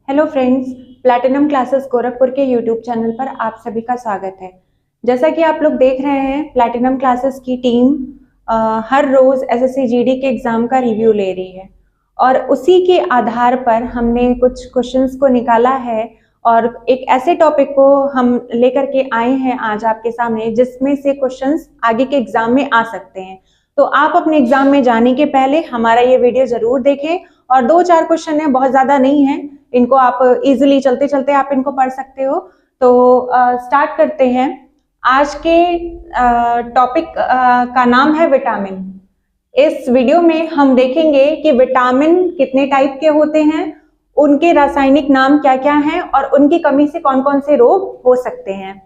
Hello friends, platinum classes Gorakhpur के YouTube channel पर आप सभी का स्वागत है। जैसा कि आप लोग देख रहे हैं, प्लैटिनम क्लासेस की टीम हर रोज एसएससी जीडी के एग्जाम का रिव्यू ले रही है और उसी के आधार पर हमने कुछ क्वेश्चंस को निकाला है और एक ऐसे टॉपिक को हम लेकर के आए हैं आज आपके सामने जिसमें से क्वेश्चंस आगे के एग्जाम में आ सकते हैं। तो आप अपने एग्जाम में जाने के पहले हमारा ये वीडियो जरूर देखें और 2-4 क्वेश्चन है, बहुत ज्यादा नहीं है, इनको आप इजीली चलते चलते आप इनको पढ़ सकते हो। तो स्टार्ट करते हैं। आज के टॉपिक का नाम है विटामिन। इस वीडियो में हम देखेंगे कि विटामिन कितने टाइप के होते हैं, उनके रासायनिक नाम क्या क्या हैं और उनकी कमी से कौन कौन से रोग हो सकते हैं।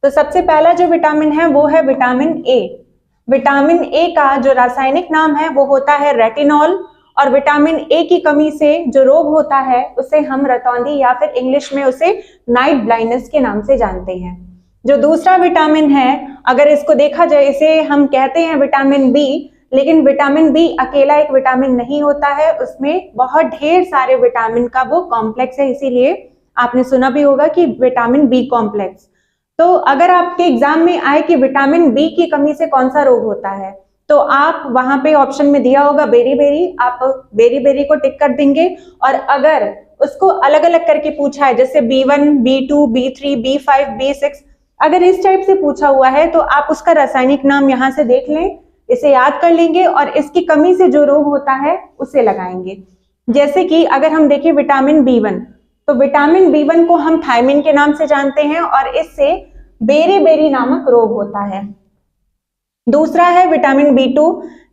तो सबसे पहला जो विटामिन है वो है विटामिन ए। विटामिन ए का जो रासायनिक नाम है वो होता है रेटिनॉल और विटामिन ए की कमी से जो रोग होता है उसे हम रतौंधी या फिर इंग्लिश में उसे नाइट ब्लाइंडनेस के नाम से जानते हैं। जो दूसरा विटामिन है, अगर इसको देखा जाए, इसे हम कहते हैं विटामिन बी, लेकिन विटामिन बी अकेला एक विटामिन नहीं होता है, उसमें बहुत ढेर सारे विटामिन का वो कॉम्प्लेक्स है, इसीलिए आपने सुना भी होगा कि विटामिन बी कॉम्प्लेक्स। तो अगर आपके एग्जाम में आए कि विटामिन बी की कमी से कौन सा रोग होता है, तो आप वहां पे ऑप्शन में दिया होगा बेरी बेरी, आप बेरी बेरी को टिक कर देंगे। और अगर उसको अलग अलग करके पूछा है, जैसे B1, B2, B3, B5, B6, अगर इस टाइप से पूछा हुआ है तो आप उसका रासायनिक नाम यहाँ से देख लें, इसे याद कर लेंगे और इसकी कमी से जो रोग होता है उसे लगाएंगे। जैसे कि अगर हम देखें विटामिन B1, तो विटामिन B1 को हम थायमिन के नाम से जानते हैं और इससे बेरी बेरी नामक रोग होता है। दूसरा है विटामिन B2,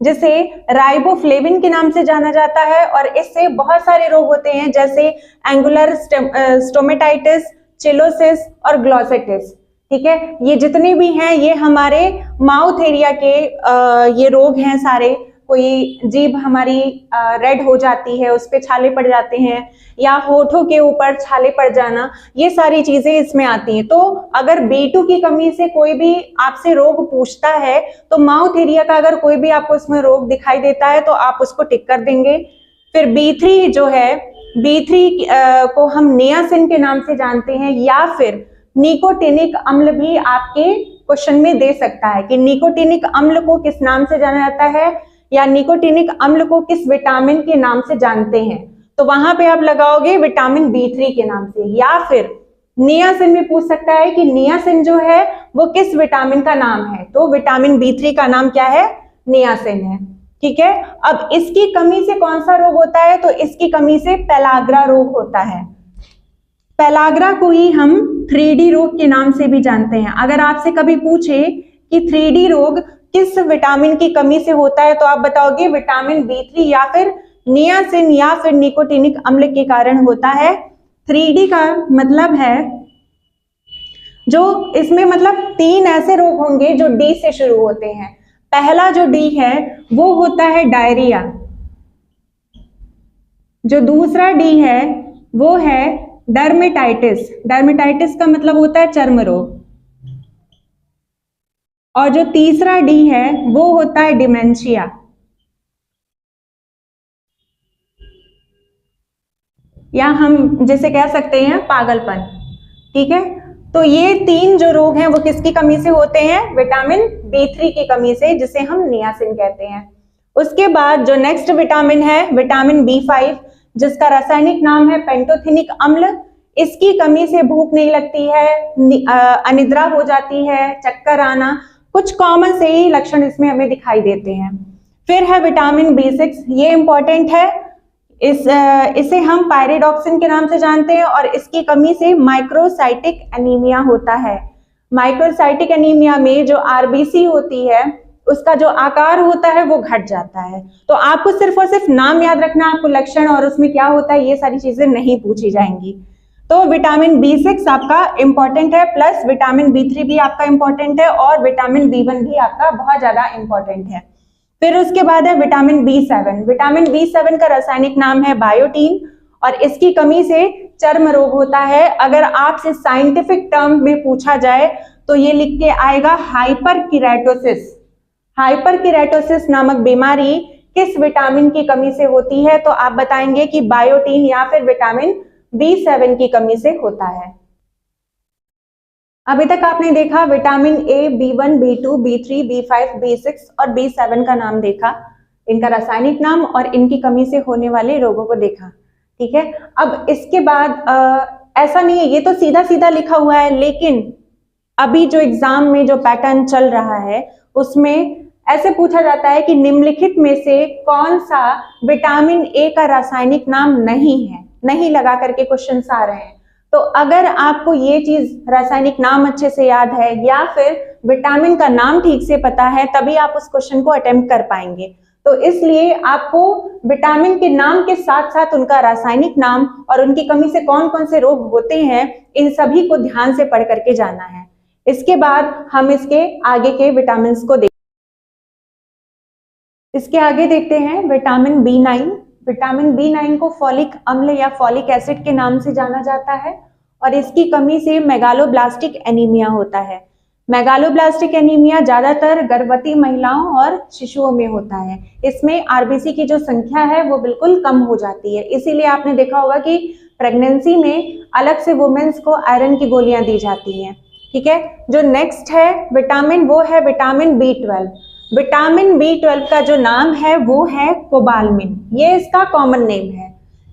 जिसे राइबोफ्लेविन के नाम से जाना जाता है और इससे बहुत सारे रोग होते हैं, जैसे एंगुलर स्टोमेटाइटिस, चिलोसिस और ग्लॉसिटिस। ठीक है, ये जितने भी हैं ये हमारे माउथ एरिया के ये रोग हैं सारे। कोई जीभ हमारी रेड हो जाती है, उस पे छाले पड़ जाते हैं, या होठों के ऊपर छाले पड़ जाना, ये सारी चीजें इसमें आती हैं। तो अगर B2 की कमी से कोई भी आपसे रोग पूछता है तो माउथ एरिया का अगर कोई भी आपको इसमें रोग दिखाई देता है तो आप उसको टिक कर देंगे। फिर B3 जो है, B3 को हम नियासिन के नाम से जानते हैं, या फिर निकोटिनिक अम्ल भी आपके क्वेश्चन में दे सकता है कि निकोटिनिक अम्ल को किस नाम से जाना जाता है या निकोटिनिक अम्ल को किस विटामिन के नाम से जानते हैं। तो वहां पे आप लगाओगे विटामिन B3 के नाम से। या फिर नियासिन में पूछ सकता है कि नियासिन जो है वो किस विटामिन का नाम है, तो विटामिन B3 का नाम क्या है? नियासिन है। ठीक है, अब इसकी कमी से कौन सा रोग होता है, तो इसकी कमी से पेलाग्रा रोग होता है। पेलाग्रा को ही हम 3D रोग के नाम से भी जानते हैं। अगर आपसे कभी पूछे कि 3D रोग किस विटामिन की कमी से होता है, तो आप बताओगे विटामिन B3 या फिर नियासिन या फिर निकोटिनिक अम्ल के कारण होता है। 3D का मतलब है, जो इसमें मतलब 3 ऐसे रोग होंगे जो D से शुरू होते हैं। पहला जो D है वो होता है डायरिया। जो दूसरा D है वो है डर्मेटाइटिस। डर्मेटाइटिस का मतलब होता है चर्म रोग। और जो तीसरा D है वो होता है डिमेंशिया। या हम जिसे कह सकते हैं पागलपन। ठीक है, तो ये 3 जो रोग हैं वो किसकी कमी से होते हैं? विटामिन B3 की कमी से, जिसे हम नियासिन कहते हैं। उसके बाद जो नेक्स्ट विटामिन है विटामिन B5, जिसका रासायनिक नाम है पेंटोथेनिक अम्ल। इसकी कमी से भूख नहीं लगती है, अनिद्रा हो जाती है, चक्कर आना, कुछ कॉमन से ही लक्षण इसमें हमें दिखाई देते हैं। फिर है विटामिन B6, ये इंपॉर्टेंट है। इसे हम पायरिडॉक्सिन के नाम से जानते हैं और इसकी कमी से माइक्रोसाइटिक एनीमिया होता है। माइक्रोसाइटिक एनीमिया में जो आरबीसी होती है उसका जो आकार होता है वो घट जाता है। तो आपको सिर्फ और सिर्फ नाम याद रखना, आपको लक्षण और उसमें क्या होता है ये सारी चीजें नहीं पूछी जाएंगी। तो विटामिन B6 आपका इंपॉर्टेंट है, प्लस विटामिन B3 भी आपका इंपॉर्टेंट है और विटामिन B1 भी आपका बहुत ज्यादा इंपॉर्टेंट है। फिर उसके बाद है विटामिन B7। विटामिन B7 का रासायनिक नाम है बायोटीन और इसकी कमी से चर्म रोग होता है। अगर आपसे साइंटिफिक टर्म में पूछा जाए तो ये लिख के आएगा हाइपरकीरेटोसिस। हाइपरकीरेटोसिस नामक बीमारी किस विटामिन की कमी से होती है, तो आप बताएंगे कि बायोटीन या फिर विटामिन B7 की कमी से होता है। अभी तक आपने देखा vitamin A, B1, B2, B3, B5, B6 और B7 का नाम देखा, इनका रासायनिक नाम और इनकी कमी से होने वाले रोगों को देखा। ठीक है, अब इसके बाद ऐसा नहीं है, ये तो सीधा सीधा लिखा हुआ है, लेकिन अभी जो एग्जाम में जो पैटर्न चल रहा है उसमें ऐसे पूछा जाता है कि निम्नलिखित में से कौन सा विटामिन ए का रासायनिक नाम नहीं है, नहीं लगा करके क्वेश्चंस आ रहे हैं। तो अगर आपको ये चीज रासायनिक नाम अच्छे से याद है या फिर विटामिन का नाम ठीक से पता है, तभी आप उस क्वेश्चन को अटेम्प्ट कर पाएंगे। तो इसलिए आपको विटामिन के नाम के साथ साथ उनका रासायनिक नाम और उनकी कमी से कौन कौन से रोग होते हैं, इन सभी को ध्यान से पढ़ करके जाना है। इसके बाद हम इसके आगे के विटामिन को इसके आगे देखते हैं विटामिन B9। विटामिन B9 को फॉलिक अम्ल या फॉलिक एसिड के नाम से जाना जाता है और इसकी कमी से मेगालोब्लास्टिक एनीमिया होता है। मेगालोब्लास्टिक एनीमिया ज्यादातर गर्भवती महिलाओं और शिशुओं में होता है। इसमें आरबीसी की जो संख्या है वो बिल्कुल कम हो जाती है, इसीलिए आपने देखा होगा कि प्रेगनेंसी में अलग से वुमेन्स को आयरन की गोलियां दी जाती हैं। ठीक है, जो नेक्स्ट है विटामिन वो है विटामिन B12। विटामिन B12 का जो नाम है वो है कोबालमिन, ये इसका कॉमन नेम है,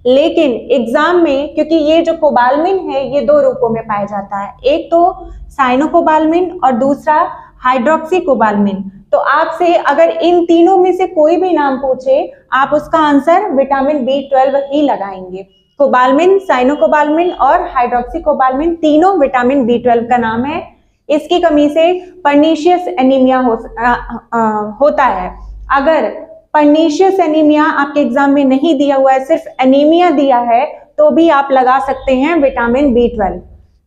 लेकिन एग्जाम में क्योंकि ये जो कोबालमिन है ये दो रूपों में पाया जाता है, एक तो साइनोकोबालमिन और दूसरा हाइड्रोक्सी कोबालमिन। तो आपसे अगर इन तीनों में से कोई भी नाम पूछे आप उसका आंसर विटामिन B12 ही लगाएंगे। कोबालमिन, साइनोकोबालमिन और हाइड्रोक्सी कोबालमिन तीनों विटामिन B12 का नाम है। इसकी कमी से पर्नीशियस एनीमिया होता है। अगर पर्नीशियस एनीमिया आपके एग्जाम में नहीं दिया हुआ है, सिर्फ एनीमिया दिया है, तो भी आप लगा सकते हैं विटामिन B12।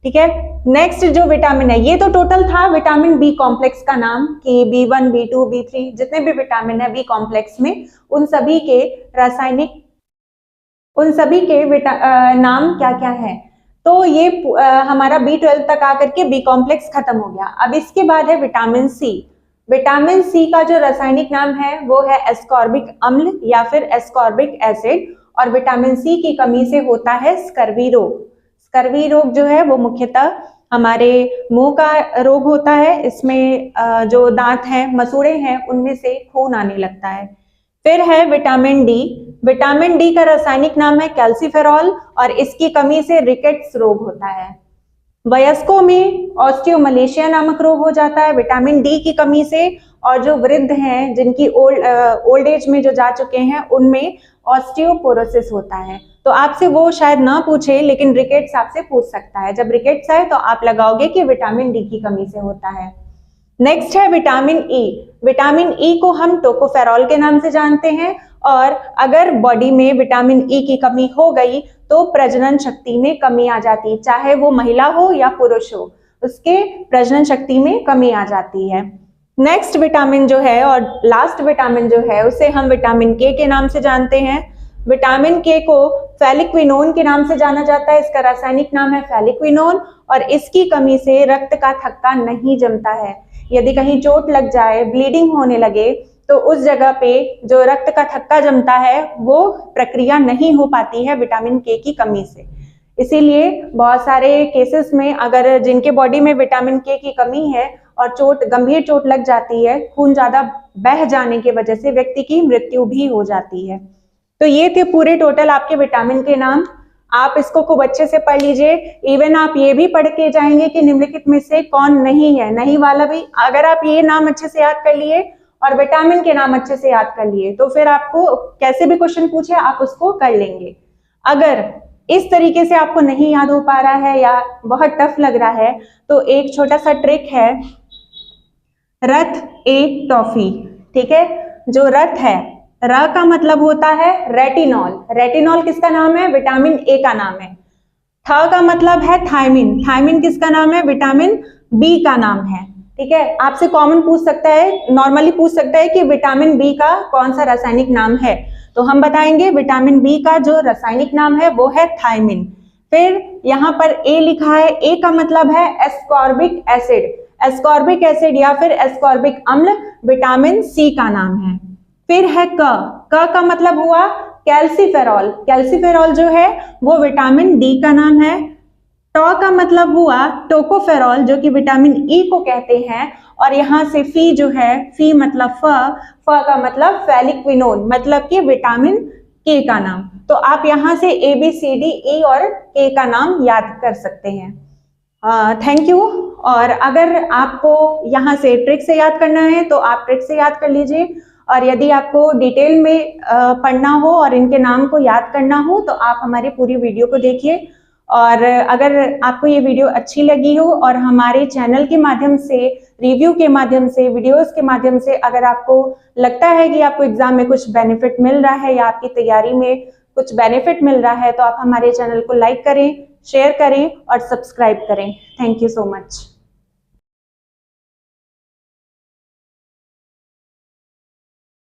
ठीक है, नेक्स्ट जो विटामिन है, ये तो टोटल था विटामिन बी कॉम्प्लेक्स का नाम कि B1, B2, B3 जितने भी विटामिन है बी कॉम्प्लेक्स में, उन सभी के रासायनिक, उन सभी के नाम क्या क्या है। तो ये हमारा B12 तक आकर के बी कॉम्प्लेक्स खत्म हो गया। अब इसके बाद है विटामिन सी। विटामिन सी का जो रासायनिक नाम है वो है एस्कॉर्बिक अम्ल या फिर एस्कॉर्बिक एसिड, और विटामिन सी की कमी से होता है स्कर्वी रोग। स्कर्वी रोग जो है वो मुख्यतः हमारे मुंह का रोग होता है, इसमें जो दांत हैं, मसूड़े हैं, उनमें से खून आने लगता है। फिर है विटामिन डी। विटामिन डी का रासायनिक नाम है कैल्सीफेरॉल और इसकी कमी से रिकेट्स रोग होता है। वयस्कों में ऑस्टियोमलेशिया नामक रोग हो जाता है विटामिन डी की कमी से, और जो वृद्ध हैं जिनकी ओल्ड एज में जो जा चुके हैं उनमें ऑस्टियोपोरोसिस होता है। तो आपसे वो शायद ना पूछे, लेकिन रिकेट्स आपसे पूछ सकता है। जब रिकेट्स आए तो आप लगाओगे कि विटामिन डी की कमी से होता है। नेक्स्ट है विटामिन ई। विटामिन ई को हम टोकोफेरॉल के नाम से जानते हैं, और अगर बॉडी में विटामिन ई की कमी हो गई तो प्रजनन शक्ति में कमी आ जाती है, चाहे वो महिला हो या पुरुष हो, उसके प्रजनन शक्ति में कमी आ जाती है। नेक्स्ट विटामिन जो है और लास्ट विटामिन जो है उसे हम विटामिन के नाम से जानते हैं। विटामिन के को फेलिक्विनोन के नाम से जाना जाता है, इसका रासायनिक नाम है फेलिक्विनोन, और इसकी कमी से रक्त का थक्का नहीं जमता है। यदि कहीं चोट लग जाए, ब्लीडिंग होने लगे, तो उस जगह पे जो रक्त का थक्का जमता है वो प्रक्रिया नहीं हो पाती है विटामिन के की कमी से। इसीलिए बहुत सारे केसेस में अगर जिनके बॉडी में विटामिन के की कमी है और गंभीर चोट लग जाती है, खून ज्यादा बह जाने की वजह से व्यक्ति की मृत्यु भी हो जाती है। तो ये थे पूरे टोटल आपके विटामिन के नाम। आप इसको खूब अच्छे से पढ़ लीजिए। इवन आप ये भी पढ़ के जाएंगे कि निम्नलिखित में से कौन नहीं है, नहीं वाला भी। अगर आप ये नाम अच्छे से याद कर लिए और विटामिन के नाम अच्छे से याद कर लिए तो फिर आपको कैसे भी क्वेश्चन पूछे आप उसको कर लेंगे। अगर इस तरीके से आपको नहीं याद हो पा रहा है या बहुत टफ लग रहा है तो एक छोटा सा ट्रिक है, रथ एक टॉफी। ठीक है, जो रथ है, र का मतलब होता है रेटिनॉल। रेटिनॉल किसका नाम है? विटामिन ए का नाम है। थ का मतलब है थायमिन। थायमिन किसका नाम है? विटामिन बी का नाम है। ठीक है, आपसे कॉमन पूछ सकता है, नॉर्मली पूछ सकता है कि विटामिन बी का कौन सा रासायनिक नाम है, तो हम बताएंगे विटामिन बी का जो रासायनिक नाम है वो है थायमिन। फिर यहाँ पर ए लिखा है, ए का मतलब है एस्कॉर्बिक एसिड। एस्कॉर्बिक एसिड या फिर एस्कॉर्बिक अम्ल विटामिन सी का नाम है। फिर है क का मतलब हुआ कैल्सीफेरॉल। कैल्सीफेरॉल जो है वो विटामिन डी का नाम है। टॉ का मतलब हुआ टोकोफेरॉल, जो कि विटामिन ई को कहते हैं। और यहाँ से फी जो है, फी मतलब फ का मतलब फैलिक्विनोन, मतलब कि विटामिन के का नाम। तो आप यहाँ से A B C D E और के का नाम याद कर सकते हैं। Thank you. और अगर आपको यहाँ से ट्रिक से याद करना है तो आप ट्रिक से याद कर लीजिए, और यदि आपको डिटेल में पढ़ना हो और इनके नाम को याद करना हो तो आप हमारी पूरी वीडियो को देखिए। और अगर आपको ये वीडियो अच्छी लगी हो और हमारे चैनल के माध्यम से, रिव्यू के माध्यम से, वीडियोस के माध्यम से अगर आपको लगता है कि आपको एग्जाम में कुछ बेनिफिट मिल रहा है या आपकी तैयारी में कुछ बेनिफिट मिल रहा है, तो आप हमारे चैनल को लाइक करें, शेयर करें और सब्सक्राइब करें। Thank you so much.